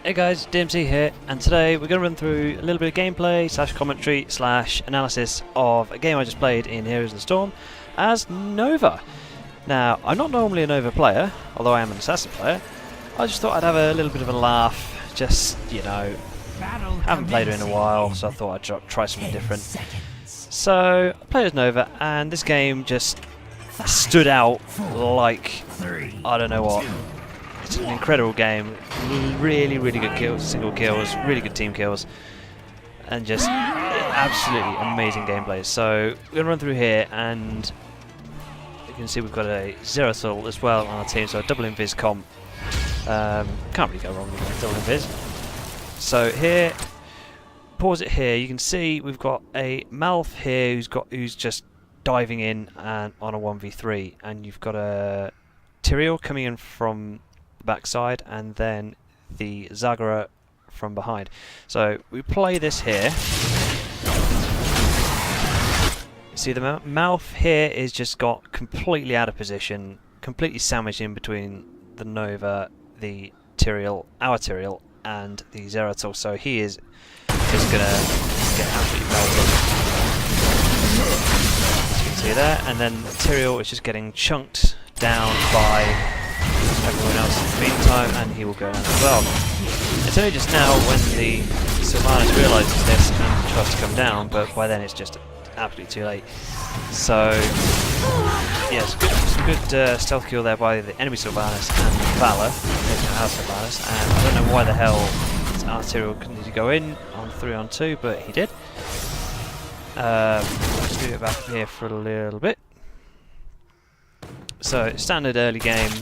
Hey guys, DMC here, and today we're going to run through a little bit of gameplay / commentary / analysis of a game I just played in Heroes of the Storm as Nova. Now, I'm not normally a Nova player, although I am an Assassin player. I just thought I'd have a little bit of a laugh, just, you know, haven't played her in a while, so I thought I'd try something different. So, I played as Nova, and this game just stood out like, I don't know what. It's an incredible game, really good kills, single kills, really good team kills, and just absolutely amazing gameplay. So we're going to run through here, and you can see we've got a Zero Assault as well on our team, so a double invis comp. Can't really go wrong with a double invis. So here, pause it here, you can see we've got a Malf here who's just diving in and on a 1v3, and you've got a Tyrael coming in from the backside, and then the Zagara from behind. So we play this here. See, the mouth here is just got completely out of position, completely sandwiched in between the Nova, the Tyrael, our Tyrael, and the Zeratul. So he is just gonna get absolutely melted. As you can see there, and then Tyrael is just getting chunked down by everyone else in the meantime, and he will go down as well. It's only just now when the Sylvanas realises this and tries to come down, but by then it's just absolutely too late. So, yes, some good stealth kill there by the enemy Sylvanas and Valor, taking out our Sylvanas, and I don't know why the hell our Tyrael couldn't go in on 3-on-2, but he did. Let's do it back here for a little bit. So, standard early game.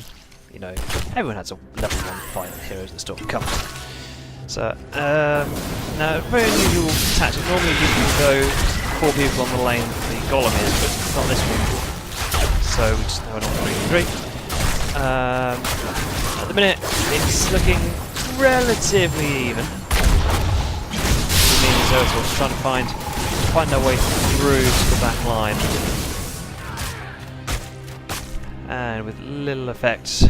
You know, everyone has a level 1 fight in Heroes of the Storm. Come on. So, now, very unusual tactic. Normally people will go 4 people on the lane the Golem is, but not this one. So we just have it on 3-3. At the minute, it's looking relatively even. Me and Zeratul trying to find their way through to the back line. And with little effect,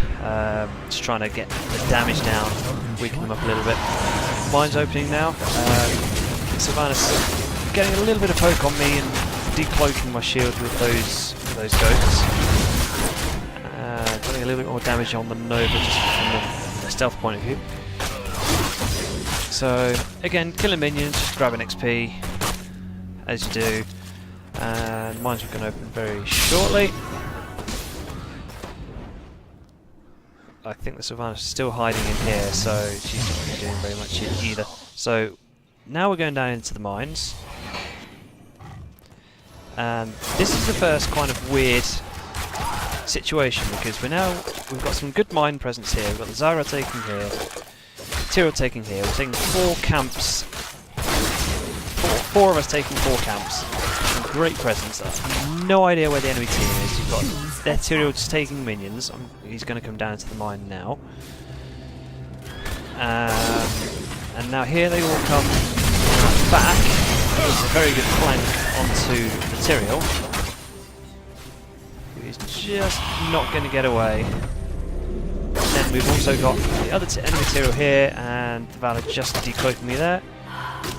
just trying to get the damage down, weaken them up a little bit. Mine's opening now. Sylvanas getting a little bit of poke on me and decloaking my shield with those ghosts. Getting a little bit more damage on the Nova just from the stealth point of view. So again, killing minions, just grabbing XP as you do. And mine's going to open very shortly. I think the Sylvanas is still hiding in here, so she's not really doing very much either. So now we're going down into the mines, and this is the first kind of weird situation because we've got some good mine presence here. We've got the Zara taking here, Tyrael taking here. We're taking 4 camps. Four of us taking 4 camps. Some great presence. I have no idea where the enemy team is. You've got their Tyrael just taking minions. He's going to come down to the mine now. And now here they all come back. It's a very good flank onto the Tyrael, who is just not going to get away. And then we've also got the other enemy Tyrael here, and the Valor just decloaking me there.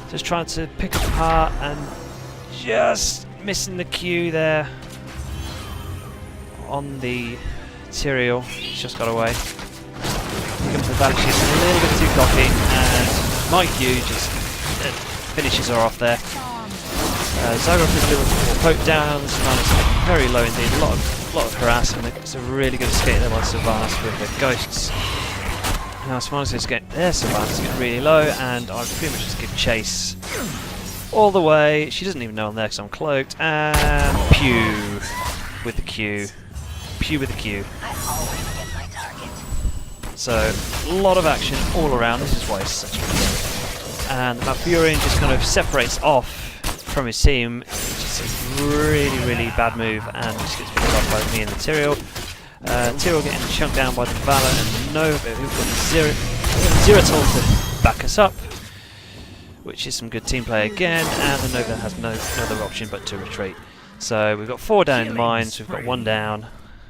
Just trying to pick apart and just missing the Q there on the Tyrael. He's just got away. Here comes the Valor, she's a little bit too cocky, and my Q just finishes her off there. Zagara is a little more poked down. Sylvanas very low indeed. A lot of harassment. It's a really good escape there by Sylvanas with the ghosts. Now Sylvanas is getting really low, and I pretty much just give chase all the way. She doesn't even know I'm there because I'm cloaked, and pew with the Q. Pew with the Q. So, a lot of action all around. This is why it's such a good game. And the Malfurion just kind of separates off from his team. It's just a really bad move, and just gets picked off by me and the Tyrael. Tyrael getting chunked down by the Valor and Nova, who've got Zeratul to back us up, which is some good team play again, and the Nova has no other option but to retreat. So we've got 4 down in mines, we've got 1 down.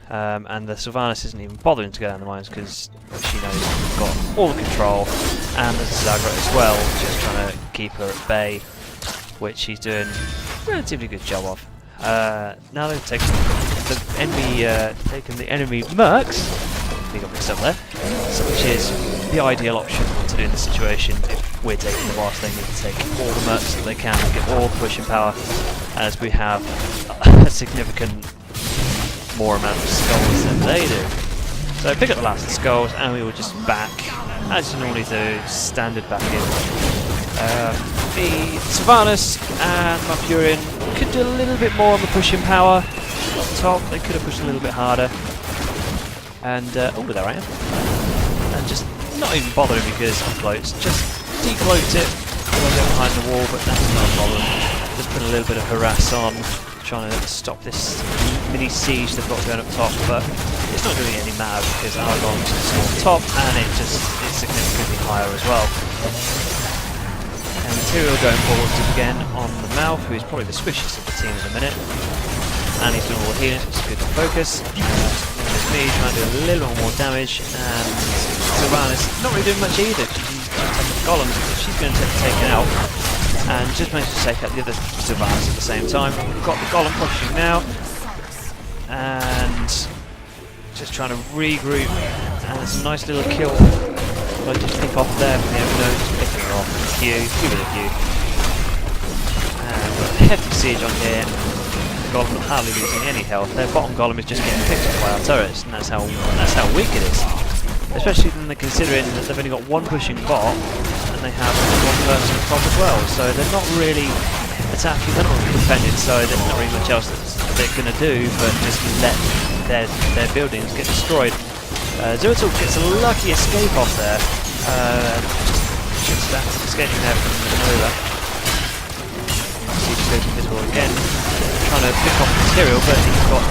and the Sylvanas isn't even bothering to go down the mines because she knows we've got all the control, and the Zagra as well, just trying to keep her at bay, which she's doing a relatively good job of. Now they've taken the enemy mercs. We got mixed up there, so which is the ideal option to do in this situation. If we're taking the boss, they need to take all the mercs that they can and get all the pushing power, as we have a significant more amount of skulls than they do. So pick up the last of the skulls, and we will just back, as you normally do, standard back in. The Sylvanas and Mercurian could do a little bit more on the pushing power up top. They could have pushed a little bit harder. And, oh, there I am. And just not even bothering because I'm close. Just decloaked it a little bit behind the wall, but that's not a problem. Just put a little bit of harass on, trying to stop this mini siege they've got going up top, but it's not doing any matter because Argon's on top, and it's significantly higher as well. And Material going forward again on the Mouth, who is probably the swishiest of the team at the minute. And he's doing all the healing, so it's good to focus. There's me trying to do a little bit more damage, and Sylvanas not really doing much either. She's taking the golems, but she's going to get taken out. And just managed to take out the other Sylvanas at the same time. We've got the golem pushing now, and just trying to regroup. And there's a nice little kill. I just pick off there from the no, just picking her off. Q, give it a Q. And we've got a hefty siege on here. Golem not hardly losing any health. Their bottom golem is just getting picked up by our turrets, and that's how weak it is. Especially when they're considering that they've only got one pushing bot, and they have one person on top as well. So they're not really attacking, they're not really defending. So there's not really much else that they're going to do, but just let their buildings get destroyed. Zeratul gets a lucky escape off there. Just escaping there from Nova. Siege goes invisible again. Trying to pick off Material, but he's got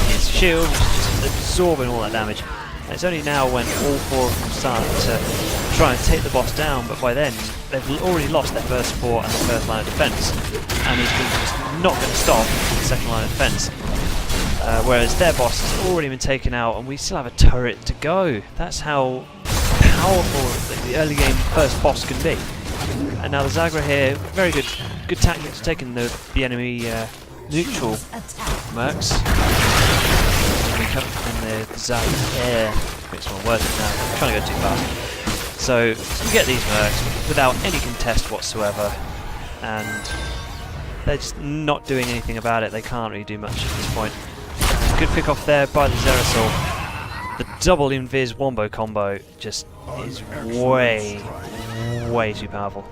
his shield, which is just absorbing all that damage. And it's only now when all four of them start to try and take the boss down, but by then they've already lost their first support and their first line of defence, and he's just not going to stop the second line of defence. Whereas their boss has already been taken out, and we still have a turret to go. That's how powerful the early game first boss can be. And now the Zagra here, very good tactics, taking the enemy neutral mercs. And the Zagra makes more words now. I'm trying to go too fast. So we get these mercs without any contest whatsoever, and they're just not doing anything about it. They can't really do much at this point. Good pick off there by the Zeratul. The double invis wombo combo just is way too powerful.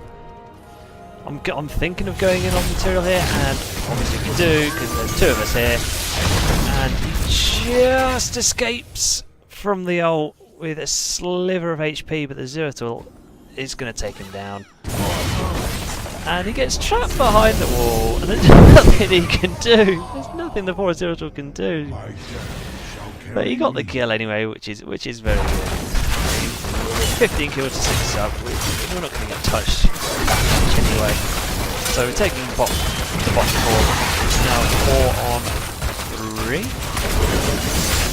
I'm thinking of going in on Material here, and obviously we do because there's two of us here, and he just escapes from the ult with a sliver of HP, but the Zeratul is going to take him down. And he gets trapped behind the wall, and there's nothing he can do. There's nothing the poor Zeratul can do. But he got the kill anyway, which is very good. 15 kills to 6 sub. We're not going to get touched that much anyway. So we're taking the bottom 4. It's now 4 on 3.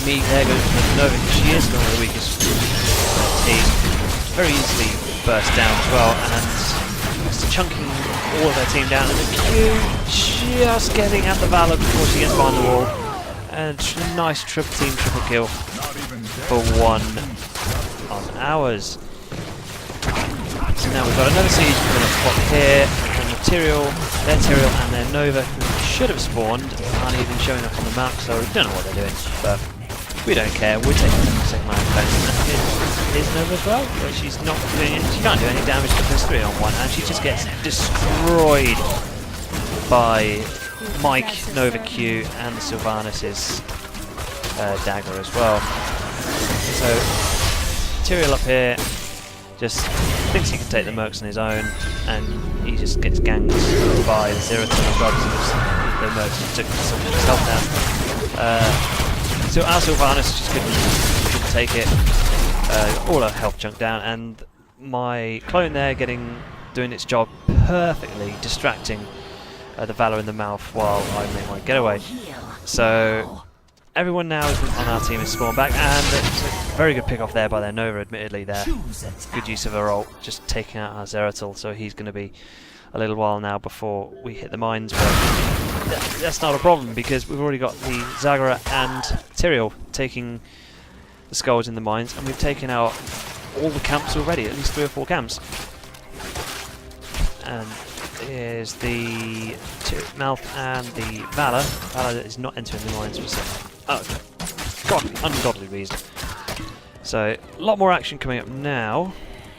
Meek there goes for Nova, because she is one of the weakest team. Very easily burst down as well, and just chunking all of their team down. And the Q just getting at the Valor before she gets behind the wall. And nice triple kill for 1 on ours. So now we've got another siege coming up spot here, and their Material and their Nova, who should have spawned, aren't even showing up on the map, so we don't know what they're doing, but we don't care. We're taking the second line of defense, and here's Nova as well, but she's not doing it. She can't do any damage because there's 3 on 1, and she just gets destroyed by Mike, Nova Q, and the Sylvanas' dagger as well. So Material up here just thinks he can take the mercs on his own, and he just gets ganged by the Zeratul as well because the mercs just took so much health down. So our Sylvanas just couldn't take it. All our health chunked down, and my clone there doing its job perfectly, distracting the Valor in the Mouth while I make my getaway. So everyone now on our team is spawned back, and it's a very good pick off there by their Nova, admittedly there. Good use of a ult, just taking out our Zeratul, so he's going to be a little while now before we hit the mines, but that's not a problem because we've already got the Zagara and Tyrael taking the skulls in the mines, and we've taken out all the camps already, at least 3 or 4 camps. And here's the Mouth and the Valor. Valor is not entering the mines for ungodly reason. So a lot more action coming up now.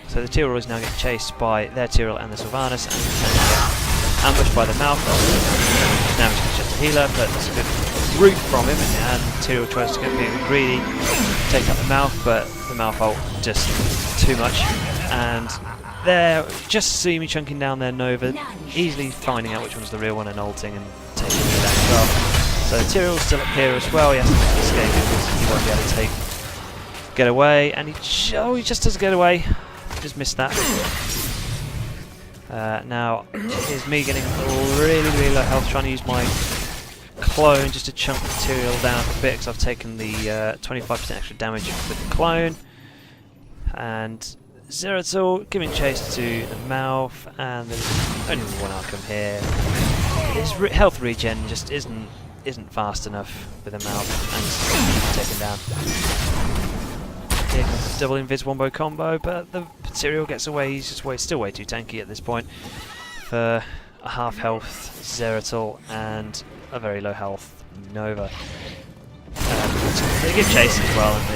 So the Tyrael is now getting chased by their Tyrael and the Sylvanas, and get ambushed by the Mouth. Now he's just a healer, but it's a good route from him, and Tyrael tries to get being greedy, take out the Mouth, but the Mouth ult just too much, and they're just see me chunking down their Nova, easily finding out which one's the real one and ulting and taking it out as well. So Tyrael's still up here as well. He has to make the escape because he won't be able to get away, and he just doesn't get away. Just missed that. Now here's me getting really low health, trying to use my clone just to chunk the Tyrael down a bit because I've taken the 25% extra damage with the clone. And Zeratul giving chase to the Mouth, and there's only one outcome here. His health regen just isn't fast enough with the Mouth, and he's taken down. Here comes the double invis wombo combo, but the Tyrael gets away. He's just still way too tanky at this point for a half health Zeratul and a very low health Nova. They give chase as well, and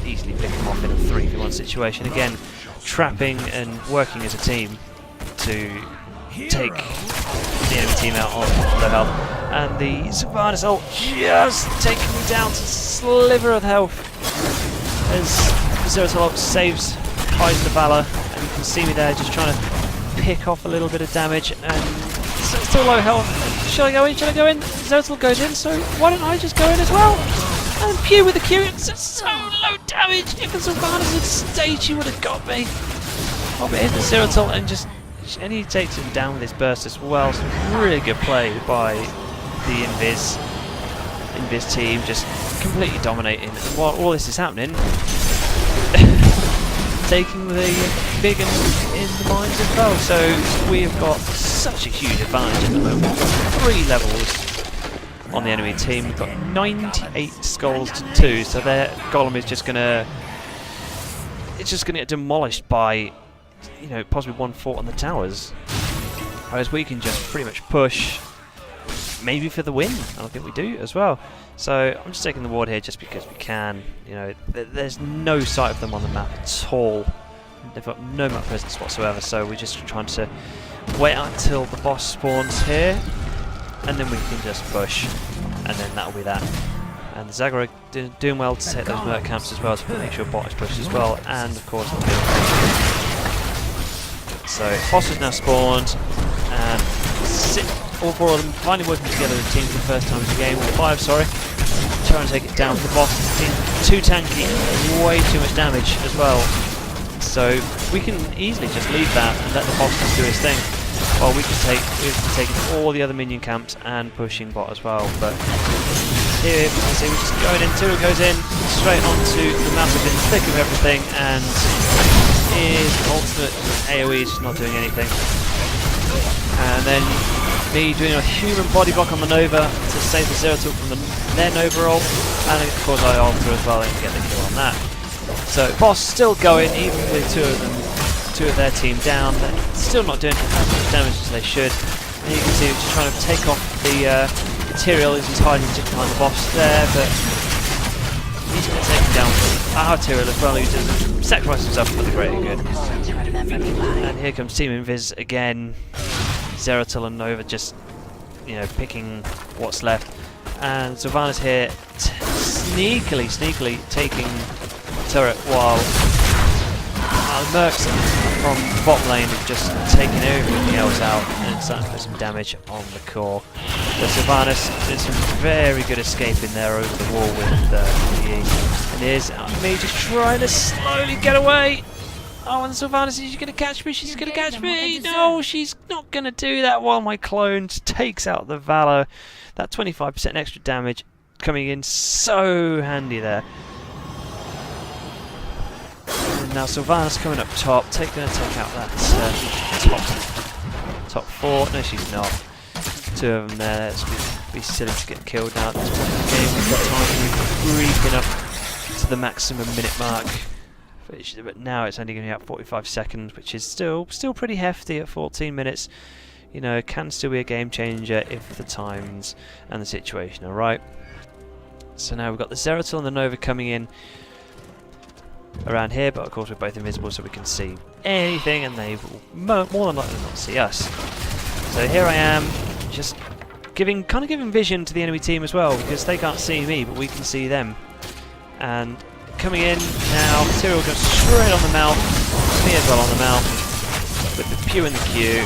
they easily pick him off in a 3v1 situation. Again, trapping and working as a team to take the enemy team out on low health. And the Sylvanas ult just taking me down to a sliver of health as Zeratul ult saves, hides the Valor, and you can see me there just trying to pick off a little bit of damage, and still low health. Should I go in? Should I go in? Zeratul goes in, so why don't I just go in as well? And Pew with the Q, it's so low damage. If the Sylvanas had stayed, she would have got me. I'll be hitting the Zeratul and he takes him down with his burst as well. So really good play by the Invis team, just completely dominating. And while all this is happening, taking the big in the mines as well. So we have got such a huge advantage at the moment. 3 levels on the enemy team. We've got 98 skulls to 2, so their golem is just gonna get demolished by, you know, possibly 1 fort on the towers. Whereas we can just pretty much push, maybe for the win. I think we do as well. So I'm just taking the ward here just because we can. You know, there's no sight of them on the map at all. They've got no map presence whatsoever. So we're just trying to wait until the boss spawns here, and then we can just push, and then that'll be that. And the Zagara doing well to take those merc camps as well, to make sure bot is pushed as well, and of course the so boss is now spawned, and all 4 of them finally working together as a team for the first time in the game, or 5, sorry, trying to take it down. The boss is too tanky and way too much damage as well, so we can easily just leave that and let the boss just do his thing. Well, we've taken all the other minion camps and pushing bot as well, but here you can see we're just going in, Tyrael goes in, straight onto the massive in the thick of everything, and his ultimate AoE is just not doing anything. And then me doing a human body block on the Nova to save the Zeratul from their Nova ult, and of course I alter as well and get the kill on that. So boss still going, even with 2 of their team down. They're still not doing as much damage as they should. And you can see we're just trying to take off the Tyrael as he's hiding just behind the boss there, but he's going to take him down with our Tyrael as well, who just sacrificed himself for the greater good. And here comes Team Invis again. Zeratul and Nova just, you know, picking what's left. And Sylvanas here sneakily taking the turret while the Mercs from the bottom lane have just taken everything else out and starting to put some damage on the core. So Sylvanas did some very good escaping there over the wall with the E. And here's me just trying to slowly get away. Oh, and Sylvanas, she's going to catch me, she's going to catch me. No, she's not going to do that while my clone takes out the Valor. That 25% extra damage coming in so handy there. And now Sylvanas coming up top, going to take out that top 4. No, she's not. 2 of them there. It's be silly to get killed now at this point in the game. We've got time to be creeping up to the maximum minute mark. But now it's only going to be about 45 seconds, which is still pretty hefty at 14 minutes. You know, can still be a game changer if the times and the situation are right. So now we've got the Zeratul and the Nova coming in around here, but of course we're both invisible, so we can see anything, and they will more than likely not see us. So here I am, just giving vision to the enemy team as well, because they can't see me, but we can see them. And coming in now, Material goes straight on the mount, me as well on the mount, with the Pew and the Q,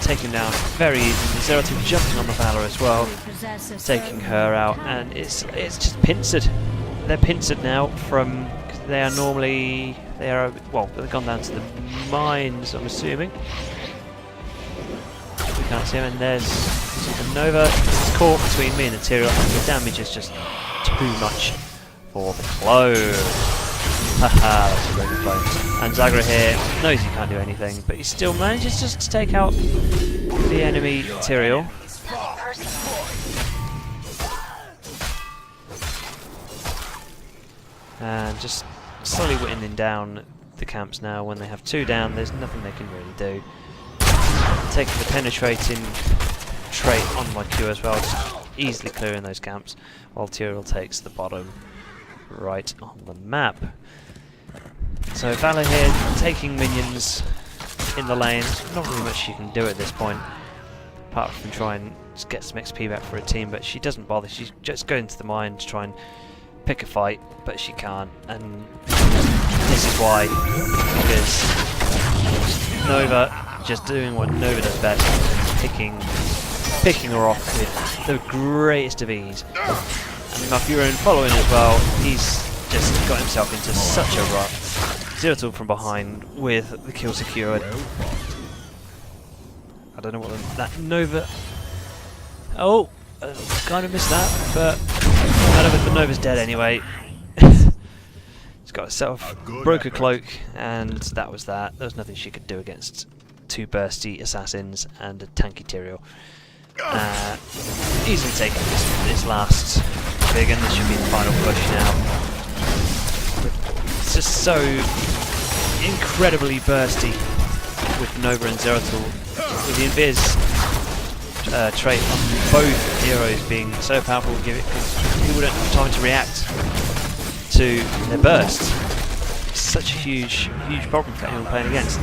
taking down very easily. Zeratul jumping on the Valor as well, taking her out, and it's just pincered. They're pincered now from, because they are normally, well, they've gone down to the mines, I'm assuming. We can't see them, and there's the Nova. It's caught between me and the Material, and the damage is just too much for the clone. Haha, that's a very good clone. And Zagra here knows he can't do anything, but he still manages just to take out the enemy Material. And just slowly whittling down the camps now. When they have 2 down, there's nothing they can really do. Taking the penetrating trait on my Q as well, just easily clearing those camps, while Tyrael takes the bottom right on the map. So Valor here taking minions in the lane. Not really much she can do at this point, apart from try and just get some XP back for a team, but she doesn't bother. She's just going to the mine to try and pick a fight, but she can't, and this is why, because Nova just doing what Nova does best, picking her off with the greatest of ease. And Mafurin following as well, he's just got himself into such a rut. Zeratul from behind with the kill secured. I don't know what that Nova... Oh! Kind of missed that, but the Nova's dead anyway. She's got herself, broke a cloak, and that was that. There was nothing she could do against 2 bursty assassins and a tanky Tyrael. Easily taking this last big, and this should be the final push now. It's just so incredibly bursty with Nova and Zeratul, with the Invis trait on both heroes being so powerful, because people don't have time to react to their burst. It's such a huge problem for anyone playing against.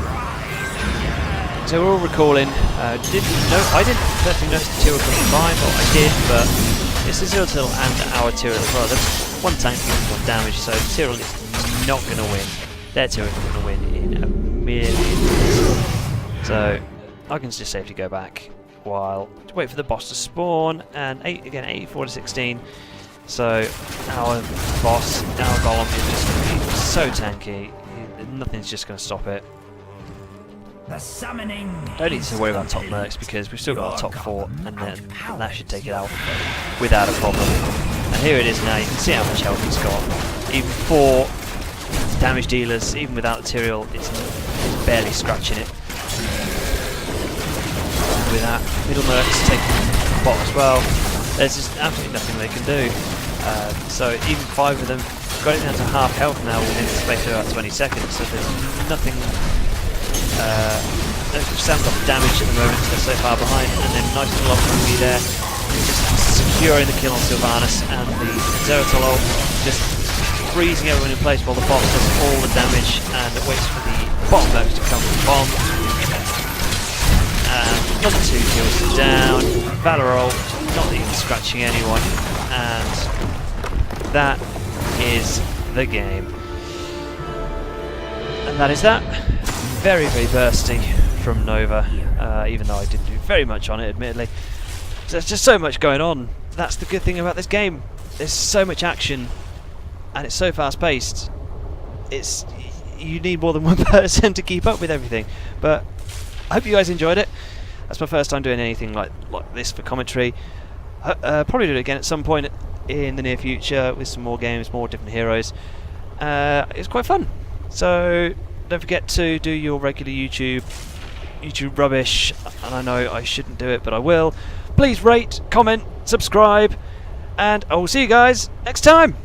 So we're all recalling. I didn't personally notice the Tyrael coming by, but I did. But it's the Zeratul and our Tyrael as well. There's 1 tank and 1 damage, so Tyrael is not going to win. Their Tyrael is going to win in a million. So I can just safely go back while wait for the boss to spawn, and 84 to 16. So our boss, our golem, is just going to be so tanky. Nothing's just going to stop it. The summoning. Don't need to worry about top mercs, because we've still got a top 4, and then that should take it out without a problem. And here it is now. You can see how much health he's got. Even 4 damage dealers, even without the Tyrael, it's barely scratching it. With that, middle mercs taking the bot as well, there's just absolutely nothing they can do. So even 5 of them got it down to half health now within the space of about 20 seconds, so there's nothing. Sam got the damage at the moment, so they're so far behind, and then nice little opportunity there, just securing the kill on Sylvanas, and the Zeratul just freezing everyone in place while the boss does all the damage and waits for the bottom mercs to come with the bomb. Another 2 kills down. Valorol not even scratching anyone, and that is the game. And that is that. Very bursty from Nova, even though I didn't do very much on it, admittedly. There's just so much going on. That's the good thing about this game. There's so much action, and it's so fast paced. You need more than 1 person to keep up with everything. But I hope you guys enjoyed it. That's my first time doing anything like this for commentary. Probably do it again at some point in the near future with some more games, more different heroes. It's quite fun. So don't forget to do your regular YouTube rubbish, and I know I shouldn't do it, but I will. Please rate, comment, subscribe, and I will see you guys next time.